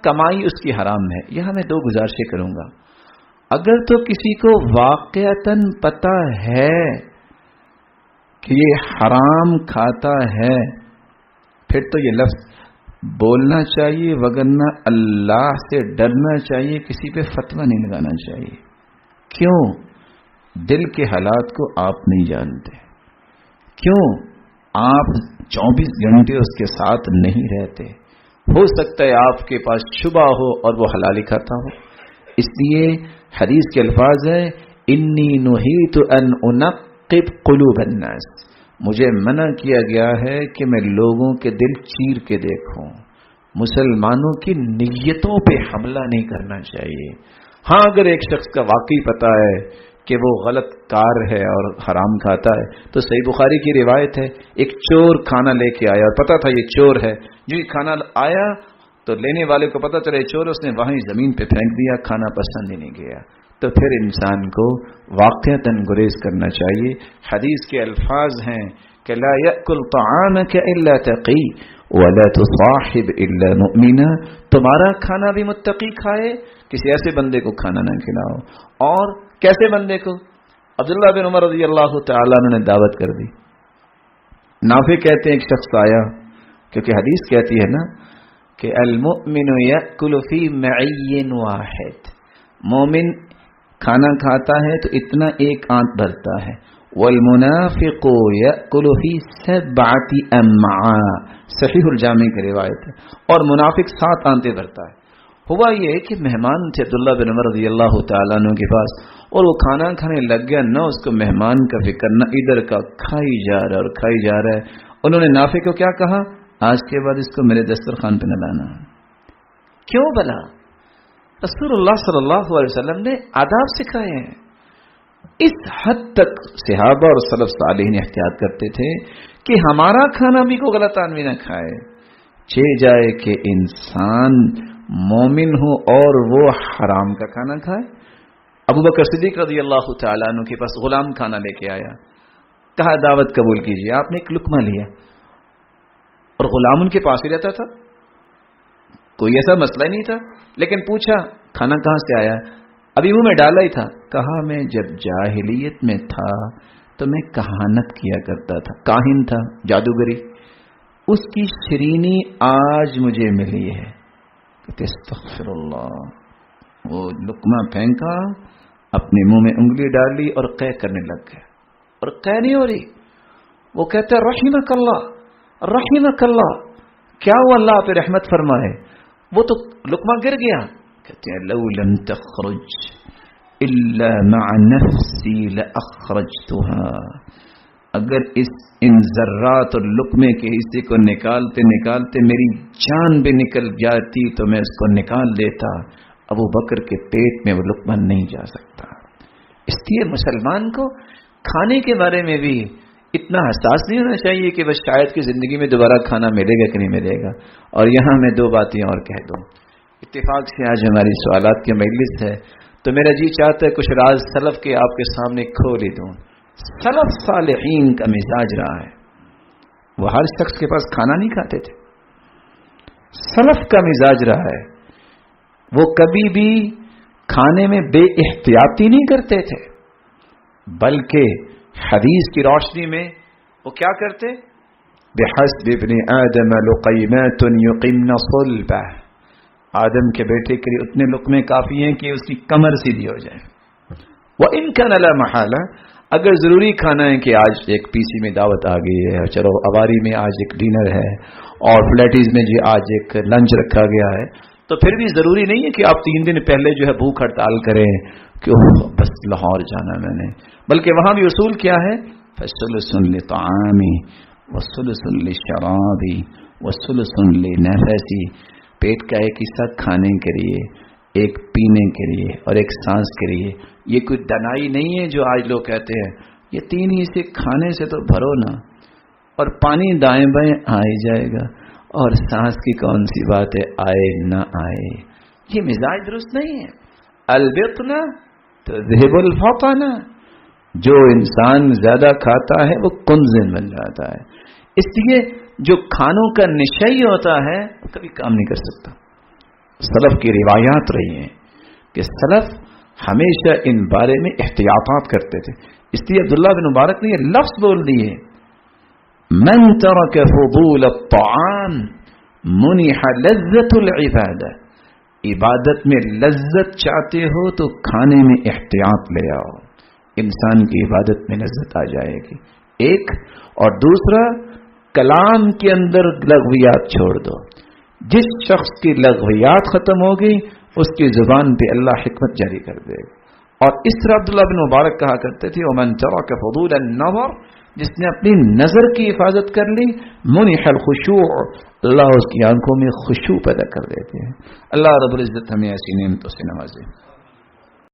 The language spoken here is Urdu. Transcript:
کمائی اس کی حرام ہے. یہاں میں 2 گزارشیں کروں گا. اگر تو کسی کو واقعتاً پتہ ہے کہ یہ حرام کھاتا ہے پھر تو یہ لفظ بولنا چاہیے، وگرنہ اللہ سے ڈرنا چاہیے، کسی پہ فتویٰ نہیں لگانا چاہیے. کیوں؟ دل کے حالات کو آپ نہیں جانتے. کیوں؟ آپ 24 گھنٹے اس کے ساتھ نہیں رہتے. ہو سکتا ہے آپ کے پاس شبہ ہو اور وہ حلالی کھاتا ہو. اس لیے حدیث کے الفاظ ہیں انی نہیت ان انقب قلوب الناس، مجھے منع کیا گیا ہے کہ میں لوگوں کے دل چیر کے دیکھوں. مسلمانوں کی نیتوں پہ حملہ نہیں کرنا چاہیے. ہاں اگر ایک شخص کا واقعی پتہ ہے کہ وہ غلط کار ہے اور حرام کھاتا ہے تو صحیح بخاری کی روایت ہے ایک چور کھانا لے کے آیا اور پتہ تھا یہ چور ہے. جو یہ کھانا آیا تو لینے والے کو پتہ چلا یہ چور، اس نے وہیں زمین پہ پھینک دیا، کھانا پسند ہی نہیں گیا. تو پھر انسان کو واقعتاً گریز کرنا چاہیے. حدیث کے الفاظ ہیں کہ لا یأکل طعامک الا تقی ولا تصاحب الا مؤمنا، تمہارا کھانا بھی متقی کھائے، کسی ایسے بندے کو کھانا نہ کھلاؤ. اور کیسے بندے کو؟ عبداللہ بن عمر رضی اللہ تعالیٰ عنہ نے دعوت کر دی. نافع کہتے ہیں ایک شخص آیا، کیونکہ حدیث کہتی ہے نا کہ المؤمن یأکل فی معی واحد، مومن کھانا کھاتا ہے تو اتنا ایک آنت بھرتا ہے. والمنافق یأکل فی 7 امعاء، صحیح الجامع کی روایت ہے. اور منافق 7 آنتیں بھرتا ہے. ہوا یہ کہ مہمان تھے عبداللہ بن عمر رضی اللہ تعالیٰ عنہ کے پاس، اور وہ کھانا کھانے لگ گیا، نہ اس کو مہمان کا فکر، نہ ادھر کا، کھائی جا رہا اور کھائی جا رہا ہے. انہوں نے نافع کو کیا کہا؟ آج کے بعد اس کو میرے دسترخوان پہ نہ لانا. کیوں بلا؟ رسول اللہ صلی اللہ علیہ وسلم نے آداب سکھائے ہیں. اس حد تک صحابہ اور سلف صالحین احتیاط کرتے تھے کہ ہمارا کھانا بھی کوئی غلط آدمی نہ کھائے. چہ جائے کہ انسان مومن ہو اور وہ حرام کا کھانا کھائے. ابو بکر صدیق رضی اللہ تعالیٰ عنہ کے پاس غلام کھانا لے کے آیا، کہا دعوت قبول کیجیے. آپ نے ایک لقمہ لیا اور غلام ان کے پاس ہی رہتا تھا، کوئی ایسا مسئلہ ہی نہیں تھا. لیکن پوچھا کھانا کہاں سے آیا؟ ابھی منہ میں ڈالا ہی تھا. کہا میں جب جاہلیت میں تھا تو میں کہانت کیا کرتا تھا، کاہن تھا، جادوگری. اس کی شرینی آج مجھے ملی ہے. کہتے استغفر اللہ. وہ لقمہ پھینکا، اپنے منہ میں انگلی ڈالی اور قے کرنے لگ گئے. اور قے نہیں ہو رہی. وہ کہتے رحمک اللہ رحمک اللہ. کیا وہ اللہ پہ رحمت فرمائے؟ وہ تو لقمہ گر گیا. کہتے ہیں لو لم تخرج الا مع نفسی لاخرجتها، اگر ان ذرات اور لقمے کے حصے کو نکالتے نکالتے میری جان بھی نکل جاتی تو میں اس کو نکال دیتا. ابو بکر کے پیٹ میں وہ لقمہ نہیں جا سکتا. اس لیے مسلمان کو کھانے کے بارے میں بھی اتنا حساس نہیں ہونا چاہیے کہ بس شاید کی زندگی میں دوبارہ کھانا ملے گا کہ نہیں ملے گا. اور یہاں میں 2 باتیں اور کہہ دوں. اتفاق سے آج ہماری سوالات کی مجلس ہے تو میرا جی چاہتا ہے کچھ راز سلف کے آپ کے سامنے کھول ہی دوں. سلف صالحین کا مزاج رہا ہے، وہ ہر شخص کے پاس کھانا نہیں کھاتے تھے. سلف کا مزاج رہا ہے، وہ کبھی بھی کھانے میں بے احتیاطی نہیں کرتے تھے، بلکہ حدیث کی روشنی میں وہ کیا کرتے؟ بحسب ابن آدم لقیمات یقمن صلبہ، آدم کے بیٹے کے لیے اتنے لقمے کافی ہیں کہ اس کی کمر سیدھی ہو جائے. وَإِن كَانَ لَا مَحَالَةَ، اگر ضروری کھانا ہے کہ آج ایک پی سی میں دعوت آ گئی ہے، چلو اواری میں آج ایک ڈنر ہے اور فلیٹیز میں جی آج ایک لنچ رکھا گیا ہے، تو پھر بھی ضروری نہیں ہے کہ آپ 3 دن پہلے جو ہے بھوک ہڑتال کریں کہ بس لاہور جانا میں نے. بلکہ وہاں بھی اصول کیا ہے؟ فَثُلُثٌ لِطَعَامِي وَثُلُثٌ لِشَرَابِي وَثُلُثٌ لِنَفَسِي، پیٹ کا ایک حصہ کھانے کے لیے، ایک پینے کے لیے اور ایک سانس کے لیے. یہ کوئی دنائی نہیں ہے جو آج لوگ کہتے ہیں یہ 3 حصے کھانے سے تو بھرو نا، اور پانی دائیں بائیں آ ہی جائے گا، اور سانس کی کون سی بات ہے آئے نہ آئے. یہ مزاج درست نہیں ہے. البطن تذهب الفطن، جو انسان زیادہ کھاتا ہے وہ کنزن بن جاتا ہے. اس لیے جو کھانوں کا نشئی ہوتا ہے وہ کبھی کام نہیں کر سکتا. سلف کی روایات رہی ہیں کہ سلف ہمیشہ ان بارے میں احتیاطات کرتے تھے. اس لیے عبداللہ بن مبارک نے یہ لفظ بول دیے من ترک فضول الطعام منح لذت العبادہ. عبادت میں لذت چاہتے ہو تو کھانے میں احتیاط لے آؤ, انسان کی عبادت میں لذت آ جائے گی. ایک اور دوسرا, کلام کے اندر لغویات چھوڑ دو. جس شخص کی لغویات ختم ہوگی اس کی زبان پہ اللہ حکمت جاری کر دے گا. اور اس طرح عبداللہ بن مبارک کہا کرتے تھے ومن ترک فضول النظر, جس نے اپنی نظر کی حفاظت کر لی, منح الخشوع, اللہ اس کی آنکھوں میں خشوع پیدا کر دیتے ہیں. اللہ رب العزت ہمیں ایسی نعمتوں سے نوازے.